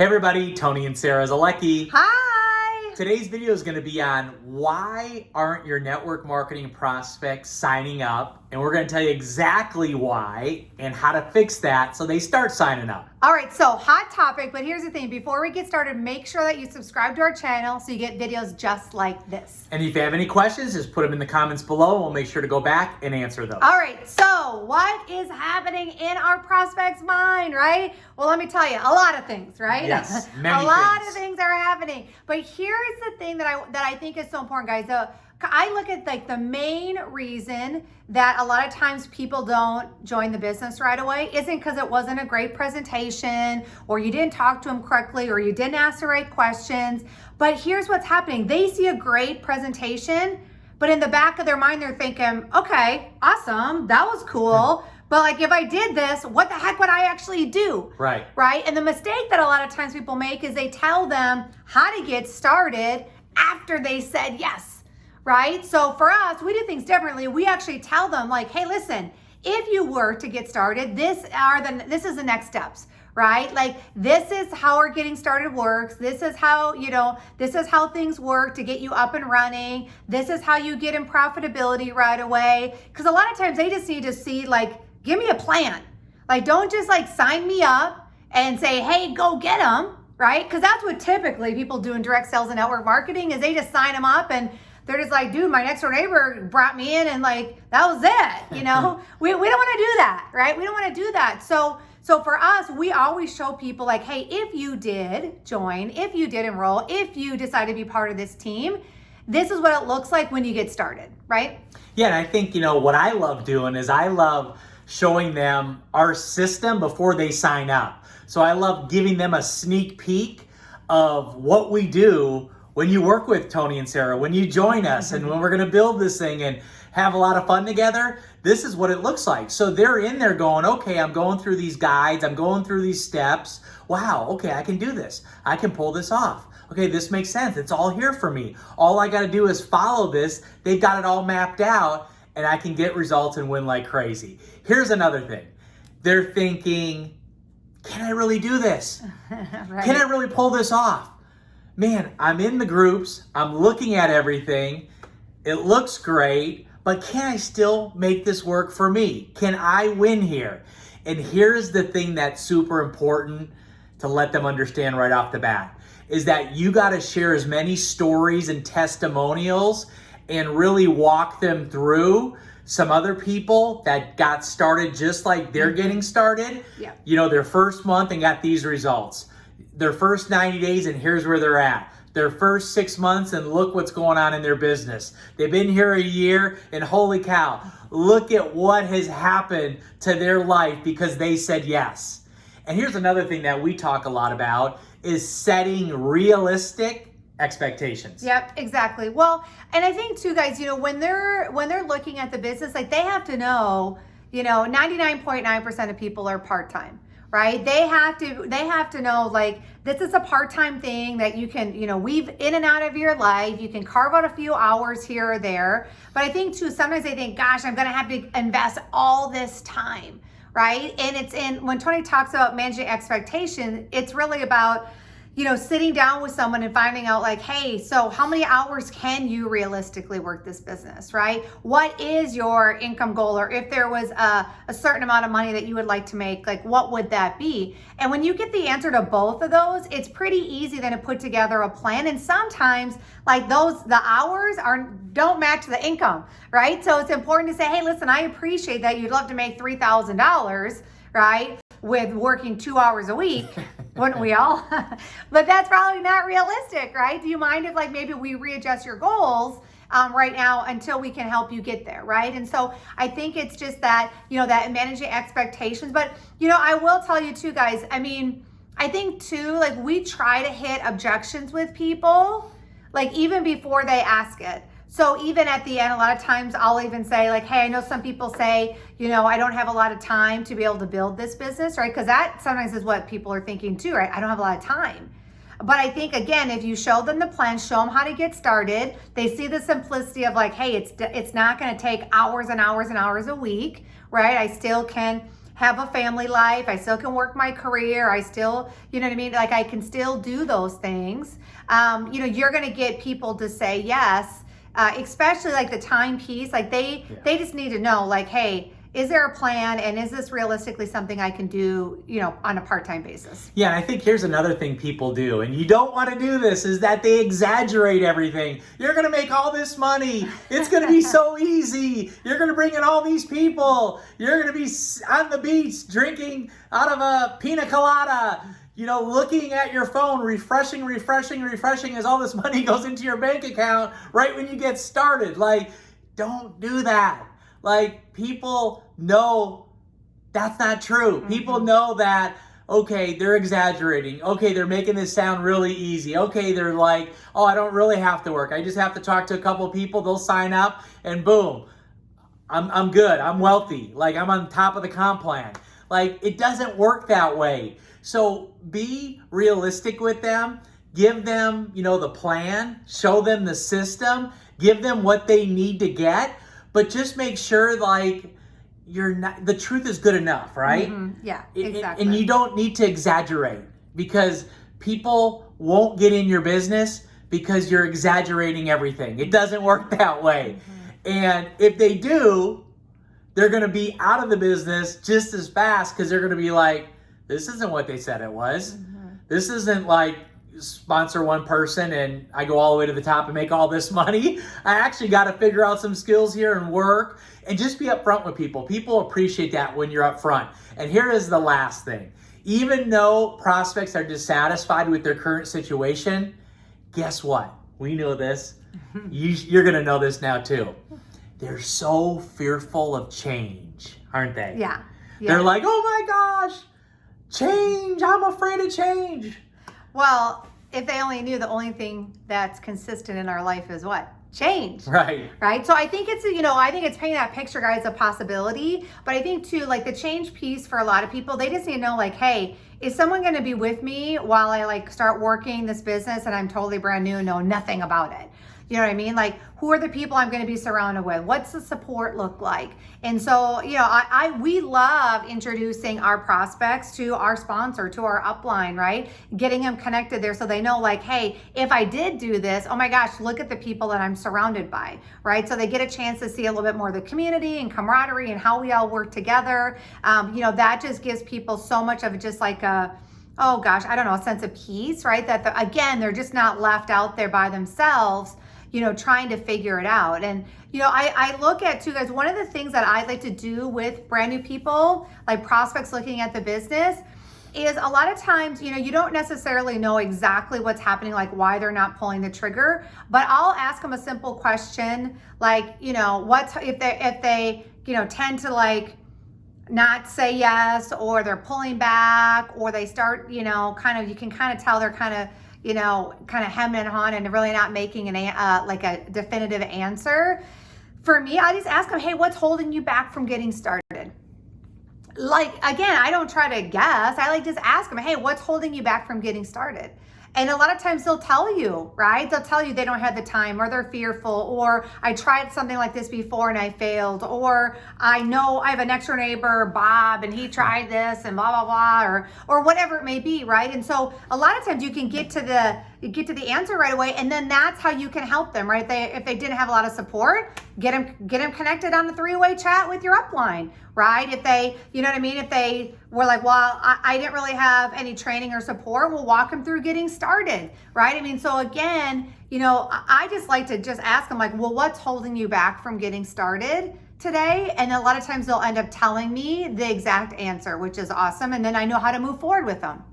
Hey everybody, Tony and Sarah Zolecki. Hi! Today's video is going to be on why aren't your network marketing prospects signing up? And we're going to tell you exactly why and how to fix that so they start signing up. All right, so hot topic, but here's the thing. Before we get started, make sure that you subscribe to our channel so you get videos just like this. And if you have any questions, just put them in the comments below and we'll make sure to go back and answer those. All right, so what is happening in our prospect's mind, right? Well, let me tell you, a lot of things, right? Yes, many A lot things. of things are happening. But here's the thing that I think is so important, guys. I look at like the main reason that a lot of times people don't join the business right away isn't because it wasn't a great presentation or you didn't talk to them correctly or you didn't ask the right questions. But here's what's happening. They see a great presentation, but in the back of their mind, they're thinking, okay, awesome, that was cool. But like, if I did this, what the heck would I actually do? Right. Right? And the mistake that a lot of times people make is they tell them how to get started after they said yes. Right? So for us, we do things differently. We actually tell them like, hey, listen, if you were to get started, this is the next steps, right? Like this is how our getting started works. This is how, this is how things work to get you up and running. This is how you get in profitability right away. Because a lot of times they just need to see like, give me a plan. Like, don't just like sign me up and say, hey, go get them, right? Because that's what typically people do in direct sales and network marketing is they just sign them up and they're just like, dude, my next door neighbor brought me in and like, that was it, we don't want to do that, right? We don't want to do that. So for us, we always show people like, hey, if you did join, if you did enroll, if you decide to be part of this team, this is what it looks like when you get started, right? Yeah, and I think, what I love doing is I love showing them our system before they sign up. So I love giving them a sneak peek of what we do when you work with Tony and Sarah, when you join us and when we're going to build this thing and have a lot of fun together, this is what it looks like. So they're in there going, okay, I'm going through these guides, I'm going through these steps. Wow, okay, I can do this. I can pull this off. Okay, this makes sense. It's all here for me. All I got to do is follow this. They've got it all mapped out and I can get results and win like crazy. Here's another thing. They're thinking, can I really do this? Right. Can I really pull this off? Man, I'm in the groups, I'm looking at everything, it looks great, but can I still make this work for me? Can I win here? And here's the thing that's super important to let them understand right off the bat, is that you gotta share as many stories and testimonials and really walk them through some other people that got started just like they're getting started. Yeah. Their first month and got these results. Their first 90 days and here's where they're at. Their first 6 months and look what's going on in their business. They've been here a year and holy cow, look at what has happened to their life because they said yes. And here's another thing that we talk a lot about is setting realistic expectations. Yep, exactly. Well, and I think too, guys, when they're looking at the business, like they have to know, 99.9% of people are part-time. Right? They have to know like this is a part-time thing that you can, weave in and out of your life. You can carve out a few hours here or there. But I think too, sometimes they think, gosh, I'm going to have to invest all this time. Right? And when Tony talks about managing expectations, it's really about, sitting down with someone and finding out like, hey, so how many hours can you realistically work this business, right? What is your income goal? Or if there was a certain amount of money that you would like to make, like what would that be? And when you get the answer to both of those, it's pretty easy then to put together a plan. And sometimes like the hours don't match the income, right? So it's important to say, hey, listen, I appreciate that you'd love to make $3,000, right? With working 2 hours a week, wouldn't we all? But that's probably not realistic, right? Do you mind if like maybe we readjust your goals right now until we can help you get there, right? And so I think it's just that, that managing expectations. But, I will tell you too, guys, I think too, like we try to hit objections with people, like even before they ask it. So even at the end, a lot of times I'll even say like, hey, I know some people say, I don't have a lot of time to be able to build this business, right? Because that sometimes is what people are thinking too, right? I don't have a lot of time. But I think, again, if you show them the plan, show them how to get started, they see the simplicity of like, hey, it's not going to take hours and hours and hours a week, right? I still can have a family life. I still can work my career. I still, you know what I mean? Like I can still do those things. You're going to get people to say yes, especially like the time piece. Like they just need to know like, hey, is there a plan, and is this realistically something I can do, on a part-time basis? Yeah, and I think here's another thing people do, and you don't want to do this, is that they exaggerate everything. You're going to make all this money. It's going to be so easy. You're going to bring in all these people. You're going to be on the beach drinking out of a pina colada, looking at your phone, refreshing as all this money goes into your bank account right when you get started. Like, don't do that. Like, people know that's not true. Mm-hmm. People know that, okay, they're exaggerating. Okay, they're making this sound really easy. Okay, they're like, oh, I don't really have to work. I just have to talk to a couple of people. They'll sign up and boom, I'm good. I'm wealthy. Like, I'm on top of the comp plan. Like, it doesn't work that way. So be realistic with them. Give them, the plan. Show them the system. Give them what they need to get. But just make sure, like, the truth is good enough, right? Mm-hmm. Yeah, exactly. And you don't need to exaggerate, because people won't get in your business because you're exaggerating everything. It doesn't work that way. Mm-hmm. And if they do, they're going to be out of the business just as fast, because they're going to be like, this isn't what they said it was. Mm-hmm. This isn't like sponsor one person and I go all the way to the top and make all this money. I actually got to figure out some skills here and work, and just be upfront with people. People appreciate that when you're upfront. And here is the last thing. Even though prospects are dissatisfied with their current situation, guess what? We know this. You're going to know this now too. They're so fearful of change, aren't they? Yeah. They're like, oh my gosh, change. I'm afraid of change. Well, if they only knew the only thing that's consistent in our life is what? Change. Right. Right. So I think it's, I think it's painting that picture, guys, of possibility. But I think too, like the change piece for a lot of people, they just need to know like, hey, is someone going to be with me while I like start working this business and I'm totally brand new and know nothing about it? You know what I mean? Like, who are the people I'm going to be surrounded with? What's the support look like? And so, we love introducing our prospects to our sponsor, to our upline, right? Getting them connected there so they know like, hey, if I did do this, oh my gosh, look at the people that I'm surrounded by, right? So they get a chance to see a little bit more of the community and camaraderie and how we all work together. That just gives people so much of just like a sense of peace, right? That again, they're just not left out there by themselves, trying to figure it out. And, I look at too, guys, one of the things that I like to do with brand new people, like prospects looking at the business, is a lot of times, you don't necessarily know exactly what's happening, like why they're not pulling the trigger, but I'll ask them a simple question, like, if they tend to like not say yes, or they're pulling back, or they start, you can kind of tell they're kind of hemming and hawing and really not making a definitive answer. For me, I just ask them, hey, what's holding you back from getting started? Like, again, I don't try to guess. I just ask them, hey, what's holding you back from getting started? And a lot of times they'll tell you, right? They'll tell you they don't have the time, or they're fearful, or I tried something like this before and I failed, or I know I have a next door neighbor, Bob, and he tried this and blah, blah, blah, or whatever it may be, right? And so a lot of times you can get to the answer right away, and then that's how you can help them, right? If they didn't have a lot of support, get them connected on the 3-way chat with your upline, right? If they, if they were like, well, I didn't really have any training or support, we'll walk them through getting started, right? So again, I just like to just ask them like, well, what's holding you back from getting started today? And a lot of times they'll end up telling me the exact answer, which is awesome. And then I know how to move forward with them.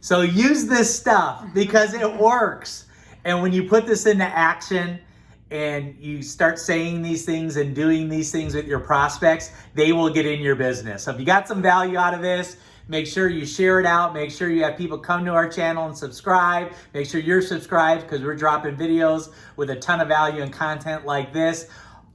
So use this stuff because it works. And when you put this into action and you start saying these things and doing these things with your prospects, they will get in your business. So if you got some value out of this, make sure you share it out. Make sure you have people come to our channel and subscribe. Make sure you're subscribed, because we're dropping videos with a ton of value and content like this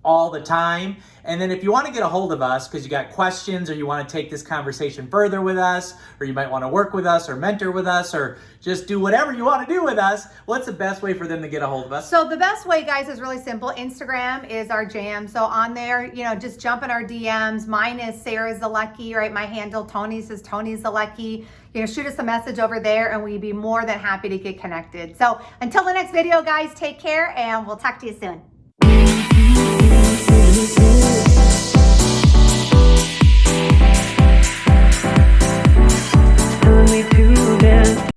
all the time. And then if you want to get a hold of us because you got questions or you want to take this conversation further with us, or you might want to work with us or mentor with us or just do whatever you want to do with us, what's the best way for them to get a hold of us? So the best way, guys, is really simple. Instagram is our jam. So on there, just jump in our DMs. Mine is Sarah Zolecki, right? My handle, Tony's is Tony Zolecki. Shoot us a message over there and we'd be more than happy to get connected. So until the next video, guys, take care and we'll talk to you soon.